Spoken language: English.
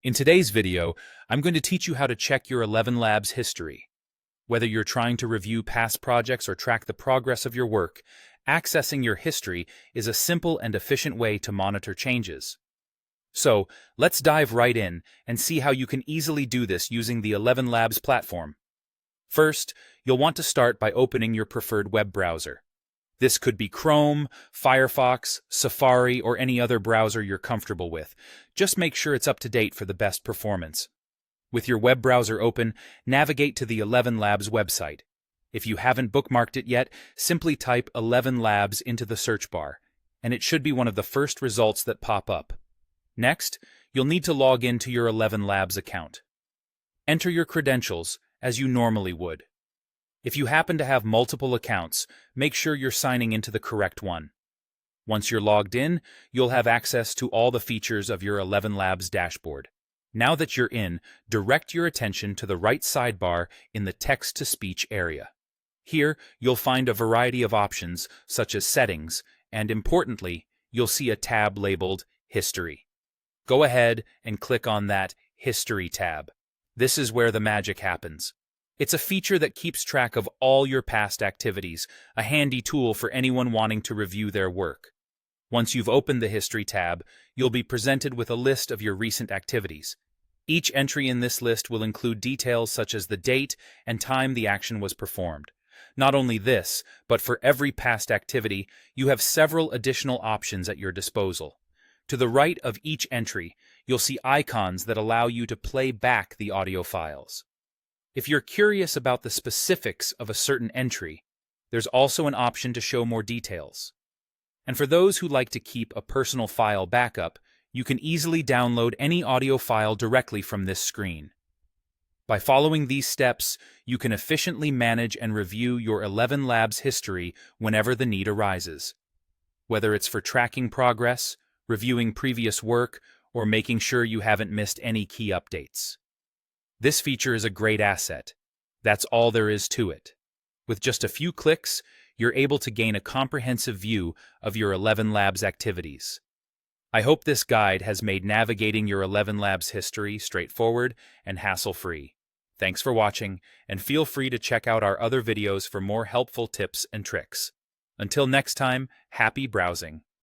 In today's video, I'm going to teach you how to check your ElevenLabs history. Whether you're trying to review past projects or track the progress of your work, accessing your history is a simple and efficient way to monitor changes. So, let's dive right in and see how you can easily do this using the ElevenLabs platform. First, you'll want to start by opening your preferred web browser. This could be Chrome, Firefox, Safari, or any other browser you're comfortable with. Just make sure it's up to date for the best performance. With your web browser open, navigate to the ElevenLabs website. If you haven't bookmarked it yet, simply type ElevenLabs into the search bar, and it should be one of the first results that pop up. Next, you'll need to log into your ElevenLabs account. Enter your credentials, as you normally would. If you happen to have multiple accounts, make sure you're signing into the correct one. Once you're logged in, you'll have access to all the features of your ElevenLabs dashboard. Now that you're in, direct your attention to the right sidebar in the text-to-speech area. Here, you'll find a variety of options, such as settings, and importantly, you'll see a tab labeled History. Go ahead and click on that History tab. This is where the magic happens. It's a feature that keeps track of all your past activities, a handy tool for anyone wanting to review their work. Once you've opened the History tab, you'll be presented with a list of your recent activities. Each entry in this list will include details such as the date and time the action was performed. Not only this, but for every past activity, you have several additional options at your disposal. To the right of each entry, you'll see icons that allow you to play back the audio files. If you're curious about the specifics of a certain entry, there's also an option to show more details. And for those who like to keep a personal file backup, you can easily download any audio file directly from this screen. By following these steps, you can efficiently manage and review your ElevenLabs history whenever the need arises. Whether it's for tracking progress, reviewing previous work, or making sure you haven't missed any key updates. This feature is a great asset. That's all there is to it. With just a few clicks, you're able to gain a comprehensive view of your ElevenLabs activities. I hope this guide has made navigating your ElevenLabs history straightforward and hassle-free. Thanks for watching, and feel free to check out our other videos for more helpful tips and tricks. Until next time, happy browsing.